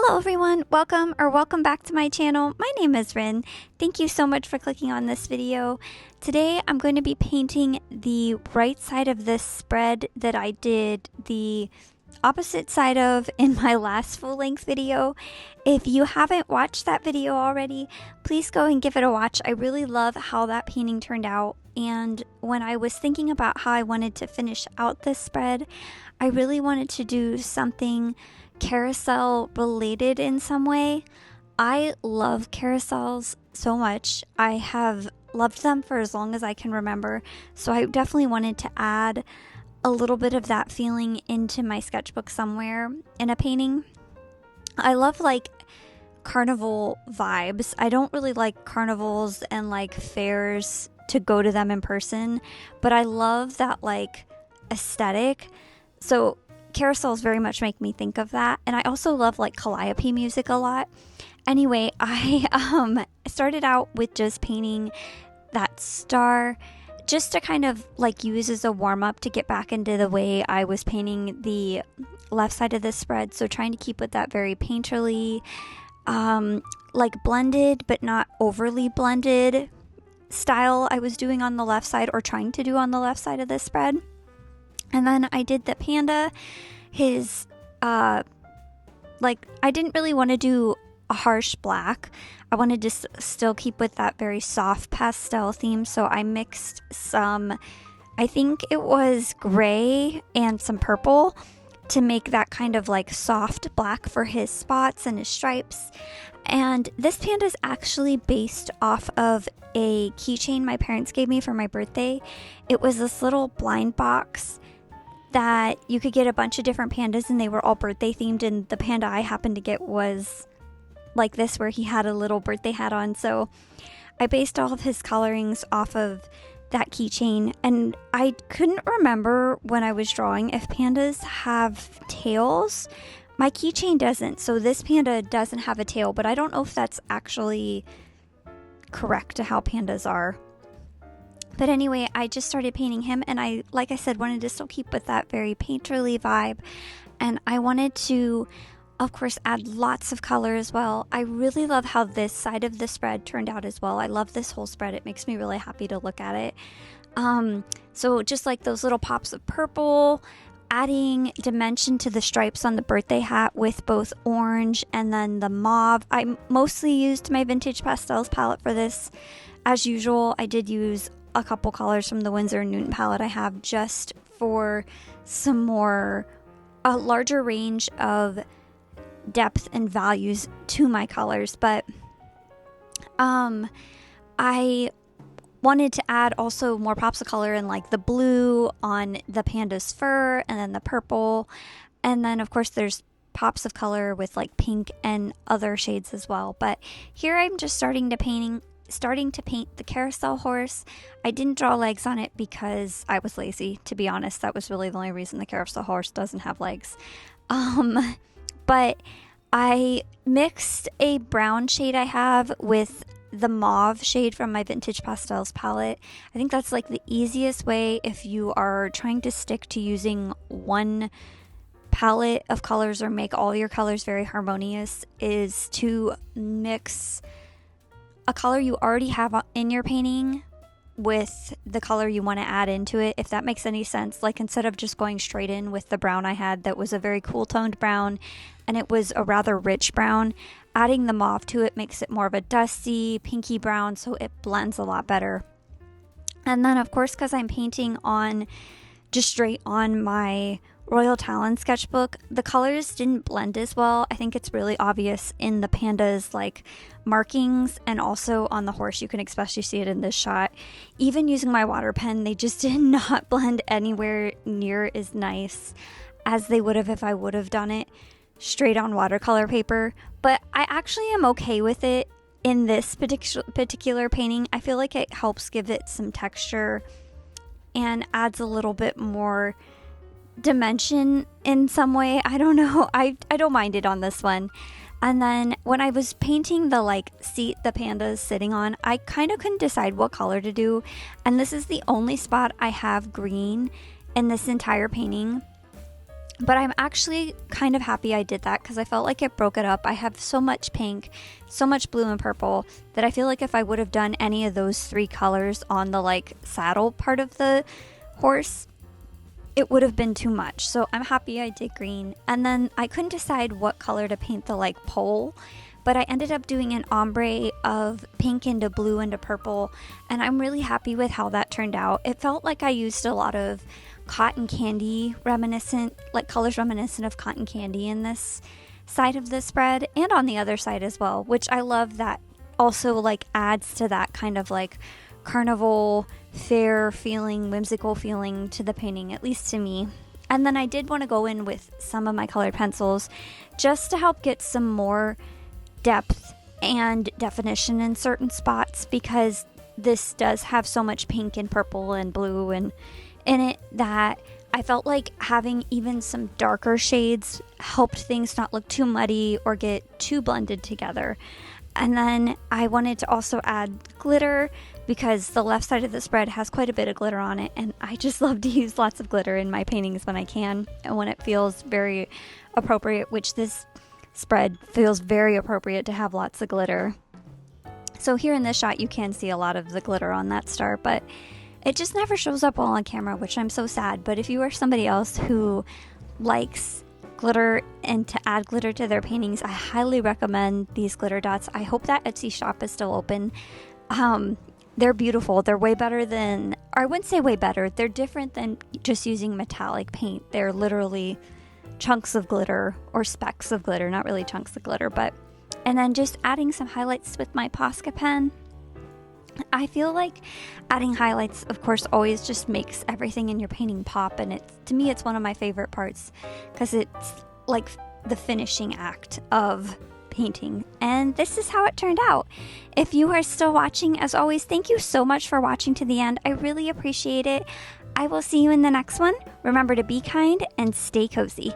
Hello everyone, welcome back to my channel. My name is Rin. Thank you so much for clicking on this video. Today I'm going to be painting the right side of this spread that I did the opposite side of in my last full-length video. If you haven't watched that video already, please go and give it a watch. I really love how that painting turned out, and when I was thinking about how I wanted to finish out this spread, I really wanted to do something carousel related in some way. I love carousels so much. I have loved them for as long as I can remember, so I definitely wanted to add a little bit of that feeling into my sketchbook somewhere in a painting. I love like carnival vibes. I don't really like carnivals and like fairs to go to them in person, but I love that like aesthetic. So carousels very much make me think of that, and I also love like calliope music a lot. Anyway, I started out with just painting that star just to kind of like use as a warm-up to get back into the way I was painting the left side of the spread. So trying to keep with that very painterly, like blended but not overly blended style I was doing on the left side, or trying to do on the left side of this spread. And then I did the panda. His like, I didn't really want to do a harsh black. I wanted to still keep with that very soft pastel theme, so I mixed some, I think it was gray and some purple to make that kind of like soft black for his spots and his stripes. And this panda is actually based off of a keychain my parents gave me for my birthday. It was this little blind box that you could get a bunch of different pandas, and they were all birthday themed, and the panda I happened to get was like this, where he had a little birthday hat on. So I based all of his colorings off of that keychain, and I couldn't remember when I was drawing if pandas have tails. My keychain doesn't, so this panda doesn't have a tail, but I don't know if that's actually correct to how pandas are. But anyway, I just started painting him, and I, like I said, wanted to still keep with that very painterly vibe. And I wanted to, of course, add lots of color as well. I really love how this side of the spread turned out as well. I love this whole spread. It makes me really happy to look at it. So just like those little pops of purple, adding dimension to the stripes on the birthday hat with both orange and then the mauve. I mostly used my Vintage Pastels palette for this. As usual, I did use a couple colors from the Winsor & Newton palette I have, just for some more, a larger range of depth and values to my colors. But I wanted to add also more pops of color in like the blue on the panda's fur, and then the purple, and then of course there's pops of color with like pink and other shades as well. But here I'm just starting to paint the carousel horse. I didn't draw legs on it because I was lazy, to be honest. That was really the only reason the carousel horse doesn't have legs. But I mixed a brown shade I have with the mauve shade from my Vintage Pastels palette. I think that's like the easiest way if you are trying to stick to using one palette of colors or make all your colors very harmonious, is to mix a color you already have in your painting with the color you want to add into it, if that makes any sense. Like, instead of just going straight in with the brown I had, that was a very cool toned brown, and it was a rather rich brown, adding the mauve to it makes it more of a dusty pinky brown, so it blends a lot better. And then of course, because I'm painting on just straight on my Royal Talon sketchbook, the colors didn't blend as well. I think it's really obvious in the panda's like markings, and also on the horse. You can especially see it in this shot. Even using my water pen, they just did not blend anywhere near as nice as they would have if I would have done it straight on watercolor paper. But I actually am okay with it in this particular painting. I feel like it helps give it some texture and adds a little bit more dimension in some way. I don't know. I don't mind it on this one. And then when I was painting the like seat the panda's sitting on, I kind of couldn't decide what color to do. And this is the only spot I have green in this entire painting. But I'm actually kind of happy I did that because I felt like it broke it up. I have so much pink, so much blue and purple that I feel like if I would have done any of those 3 colors on the like saddle part of the horse, it would have been too much. So I'm happy I did green. And then I couldn't decide what color to paint the like pole, but I ended up doing an ombre of pink into blue into purple, and I'm really happy with how that turned out. It felt like I used a lot of cotton candy reminiscent, like colors reminiscent of cotton candy in this side of the spread and on the other side as well, which I love. That also like adds to that kind of like carnival fair feeling, whimsical feeling to the painting, at least to me. And then I did want to go in with some of my colored pencils just to help get some more depth and definition in certain spots, because this does have so much pink and purple and blue and in it that I felt like having even some darker shades helped things not look too muddy or get too blended together. And then I wanted to also add glitter because the left side of the spread has quite a bit of glitter on it, and I just love to use lots of glitter in my paintings when I can and when it feels very appropriate, which this spread feels very appropriate to have lots of glitter. So here in this shot you can see a lot of the glitter on that star, but it just never shows up well on camera, which I'm so sad. But if you are somebody else who likes glitter and to add glitter to their paintings, I highly recommend these glitter dots. I hope that Etsy shop is still open. They're beautiful. They're way better than, or I wouldn't say way better, they're different than just using metallic paint. They're literally chunks of glitter or specks of glitter, not really chunks of glitter, but, and then just adding some highlights with my Posca pen. I feel like adding highlights, of course, always just makes everything in your painting pop, and it's, to me, it's one of my favorite parts because it's like the finishing act of painting. And this is how it turned out. If you are still watching, as always, thank you so much for watching to the end. I really appreciate it. I will see you in the next one. Remember to be kind and stay cozy.